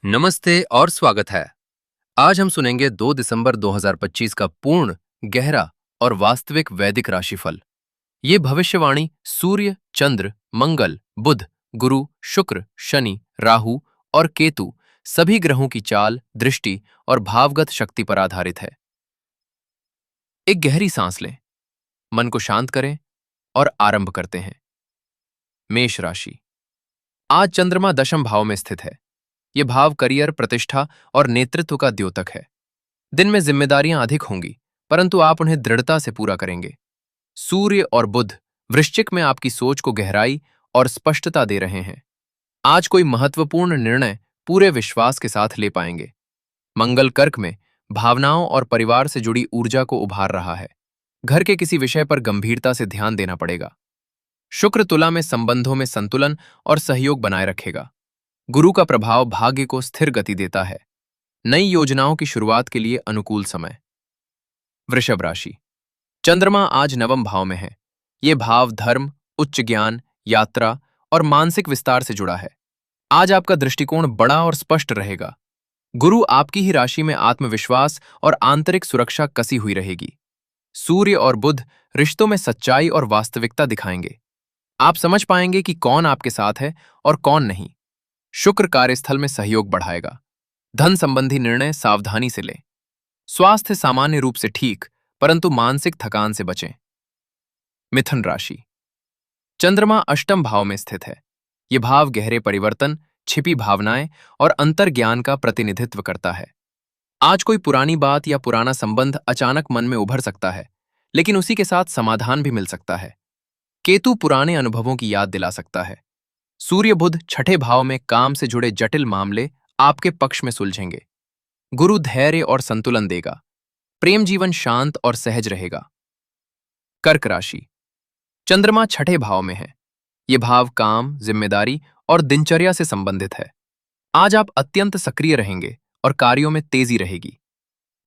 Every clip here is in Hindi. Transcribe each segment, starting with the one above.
नमस्ते और स्वागत है। आज हम सुनेंगे 2 दिसंबर 2025 का पूर्ण, गहरा और वास्तविक वैदिक राशिफल। ये भविष्यवाणी सूर्य, चंद्र, मंगल, बुध, गुरु, शुक्र, शनि, राहु और केतु सभी ग्रहों की चाल, दृष्टि और भावगत शक्ति पर आधारित है। एक गहरी सांस लें, मन को शांत करें और आरंभ करते हैं। मेष राशि। आज चंद्रमा दशम भाव में स्थित है। ये भाव करियर, प्रतिष्ठा और नेतृत्व का द्योतक है। दिन में जिम्मेदारियां अधिक होंगी, परंतु आप उन्हें दृढ़ता से पूरा करेंगे। सूर्य और बुध वृश्चिक में आपकी सोच को गहराई और स्पष्टता दे रहे हैं। आज कोई महत्वपूर्ण निर्णय पूरे विश्वास के साथ ले पाएंगे। मंगल कर्क में भावनाओं और परिवार से जुड़ी ऊर्जा को उभार रहा है। घर के किसी विषय पर गंभीरता से ध्यान देना पड़ेगा। शुक्र तुला में संबंधों में संतुलन और सहयोग बनाए रखेगा। गुरु का प्रभाव भाग्य को स्थिर गति देता है। नई योजनाओं की शुरुआत के लिए अनुकूल समय। वृषभ राशि। चंद्रमा आज नवम भाव में है। ये भाव धर्म, उच्च ज्ञान, यात्रा और मानसिक विस्तार से जुड़ा है। आज आपका दृष्टिकोण बड़ा और स्पष्ट रहेगा। गुरु आपकी ही राशि में आत्मविश्वास और आंतरिक सुरक्षा कसी हुई रहेगी। सूर्य और बुध रिश्तों में सच्चाई और वास्तविकता दिखाएंगे। आप समझ पाएंगे कि कौन आपके साथ है और कौन नहीं। शुक्र कार्यस्थल में सहयोग बढ़ाएगा। धन संबंधी निर्णय सावधानी से लें। स्वास्थ्य सामान्य रूप से ठीक, परंतु मानसिक थकान से बचें। मिथुन राशि। चंद्रमा अष्टम भाव में स्थित है। यह भाव गहरे परिवर्तन, छिपी भावनाएं और अंतर्ज्ञान का प्रतिनिधित्व करता है। आज कोई पुरानी बात या पुराना संबंध अचानक मन में उभर सकता है, लेकिन उसी के साथ समाधान भी मिल सकता है। केतु पुराने अनुभवों की याद दिला सकता है। सूर्य बुध छठे भाव में काम से जुड़े जटिल मामले आपके पक्ष में सुलझेंगे। गुरु धैर्य और संतुलन देगा। प्रेम जीवन शांत और सहज रहेगा। कर्क राशि। चंद्रमा छठे भाव में है। यह भाव काम, जिम्मेदारी और दिनचर्या से संबंधित है। आज आप अत्यंत सक्रिय रहेंगे और कार्यों में तेजी रहेगी।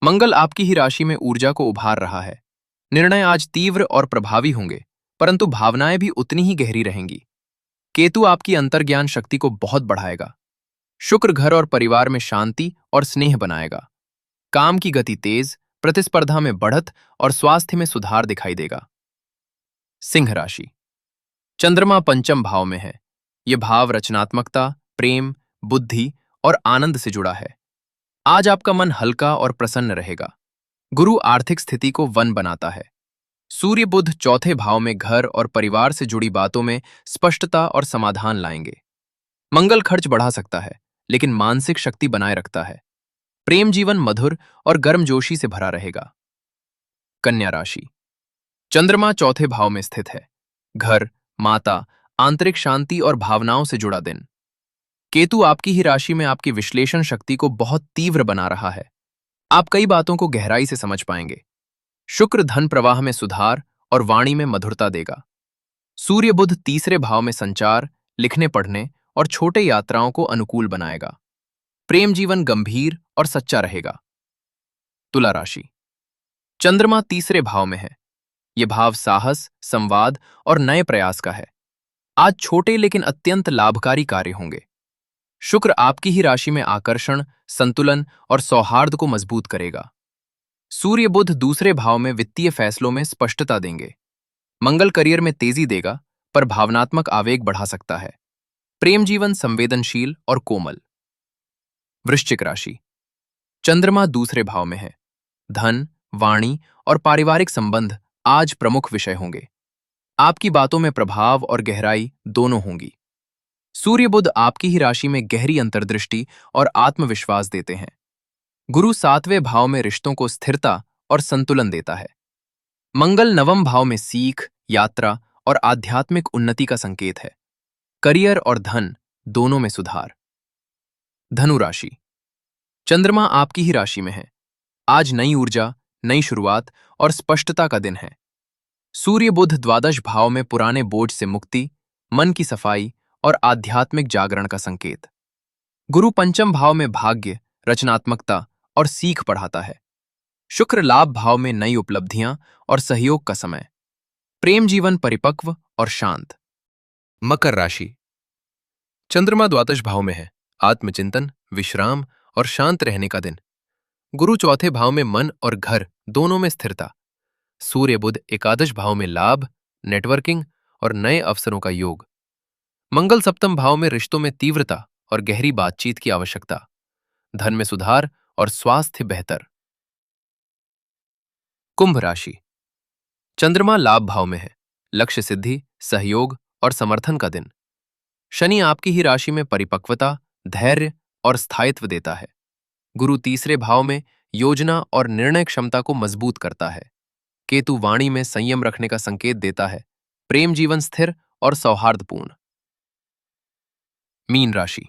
मंगल आपकी ही राशि में ऊर्जा को उभार रहा है। निर्णय आज तीव्र और प्रभावी होंगे, परंतु भावनाएं भी उतनी ही गहरी रहेंगी। केतु आपकी अंतर्ज्ञान शक्ति को बहुत बढ़ाएगा। शुक्र घर और परिवार में शांति और स्नेह बनाएगा। काम की गति तेज, प्रतिस्पर्धा में बढ़त और स्वास्थ्य में सुधार दिखाई देगा। सिंह राशि। चंद्रमा पंचम भाव में है। यह भाव रचनात्मकता, प्रेम, बुद्धि और आनंद से जुड़ा है। आज आपका मन हल्का और प्रसन्न रहेगा। गुरु आर्थिक स्थिति को वन बनाता है। सूर्य बुध चौथे भाव में घर और परिवार से जुड़ी बातों में स्पष्टता और समाधान लाएंगे। मंगल खर्च बढ़ा सकता है, लेकिन मानसिक शक्ति बनाए रखता है। प्रेम जीवन मधुर और गर्मजोशी से भरा रहेगा। कन्या राशि। चंद्रमा चौथे भाव में स्थित है। घर, माता, आंतरिक शांति और भावनाओं से जुड़ा दिन। केतु आपकी ही राशि में आपकी विश्लेषण शक्ति को बहुत तीव्र बना रहा है। आप कई बातों को गहराई से समझ पाएंगे। शुक्र धन प्रवाह में सुधार और वाणी में मधुरता देगा। सूर्य बुध तीसरे भाव में संचार, लिखने पढ़ने और छोटे यात्राओं को अनुकूल बनाएगा। प्रेम जीवन गंभीर और सच्चा रहेगा। तुला राशि। चंद्रमा तीसरे भाव में है। यह भाव साहस, संवाद और नए प्रयास का है। आज छोटे लेकिन अत्यंत लाभकारी कार्य होंगे। शुक्र आपकी ही राशि में आकर्षण, संतुलन और सौहार्द को मजबूत करेगा। सूर्य बुध दूसरे भाव में वित्तीय फैसलों में स्पष्टता देंगे। मंगल करियर में तेजी देगा, पर भावनात्मक आवेग बढ़ा सकता है। प्रेम जीवन संवेदनशील और कोमल। वृश्चिक राशि। चंद्रमा दूसरे भाव में है। धन, वाणी और पारिवारिक संबंध आज प्रमुख विषय होंगे। आपकी बातों में प्रभाव और गहराई दोनों होंगी। सूर्य बुध आपकी ही राशि में गहरी अंतर्दृष्टि और आत्मविश्वास देते हैं। गुरु सातवें भाव में रिश्तों को स्थिरता और संतुलन देता है। मंगल नवम भाव में सीख, यात्रा और आध्यात्मिक उन्नति का संकेत है। करियर और धन दोनों में सुधार। धनु राशि। चंद्रमा आपकी ही राशि में है। आज नई ऊर्जा, नई शुरुआत और स्पष्टता का दिन है। सूर्य बुध द्वादश भाव में पुराने बोझ से मुक्ति, मन की सफाई और आध्यात्मिक जागरण का संकेत। गुरु पंचम भाव में भाग्य, रचनात्मकता और सीख बढ़ाता है। शुक्र लाभ भाव में नई उपलब्धियां और सहयोग का समय। प्रेम जीवन परिपक्व और शांत। मकर राशि। चंद्रमा द्वादश भाव में है। आत्मचिंतन, विश्राम और शांत रहने का दिन। गुरु चौथे भाव में मन और घर दोनों में स्थिरता। सूर्य बुध एकादश भाव में लाभ, नेटवर्किंग और नए अवसरों का योग। मंगल सप्तम भाव में रिश्तों में तीव्रता और गहरी बातचीत की आवश्यकता। धन में सुधार और स्वास्थ्य बेहतर। कुंभ राशि। चंद्रमा लाभ भाव में है। लक्ष्य सिद्धि, सहयोग और समर्थन का दिन। शनि आपकी ही राशि में परिपक्वता, धैर्य और स्थायित्व देता है। गुरु तीसरे भाव में योजना और निर्णय क्षमता को मजबूत करता है। केतु वाणी में संयम रखने का संकेत देता है। प्रेम जीवन स्थिर और सौहार्दपूर्ण। मीन राशि।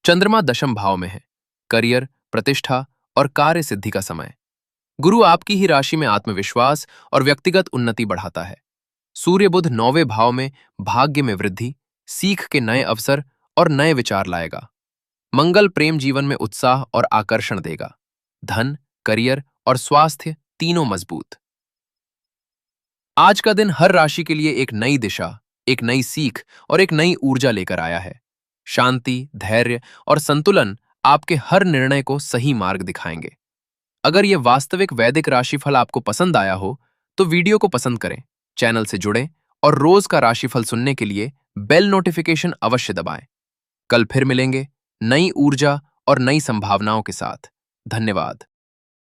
चंद्रमा दशम भाव में है। करियर, प्रतिष्ठा और कार्य सिद्धि का समय। गुरु आपकी ही राशि में आत्मविश्वास और व्यक्तिगत उन्नति बढ़ाता है। सूर्य बुध नौवें भाव में भाग्य में वृद्धि, सीख के नए अवसर और नए विचार लाएगा। मंगल प्रेम जीवन में उत्साह और आकर्षण देगा। धन, करियर और स्वास्थ्य तीनों मजबूत। आज का दिन हर राशि के लिए एक नई दिशा, एक नई सीख और एक नई ऊर्जा लेकर आया है। शांति, धैर्य और संतुलन आपके हर निर्णय को सही मार्ग दिखाएंगे। अगर यह वास्तविक वैदिक राशिफल आपको पसंद आया हो, तो वीडियो को पसंद करें, चैनल से जुड़ें और रोज का राशिफल सुनने के लिए बेल नोटिफिकेशन अवश्य दबाएं। कल फिर मिलेंगे नई ऊर्जा और नई संभावनाओं के साथ। धन्यवाद।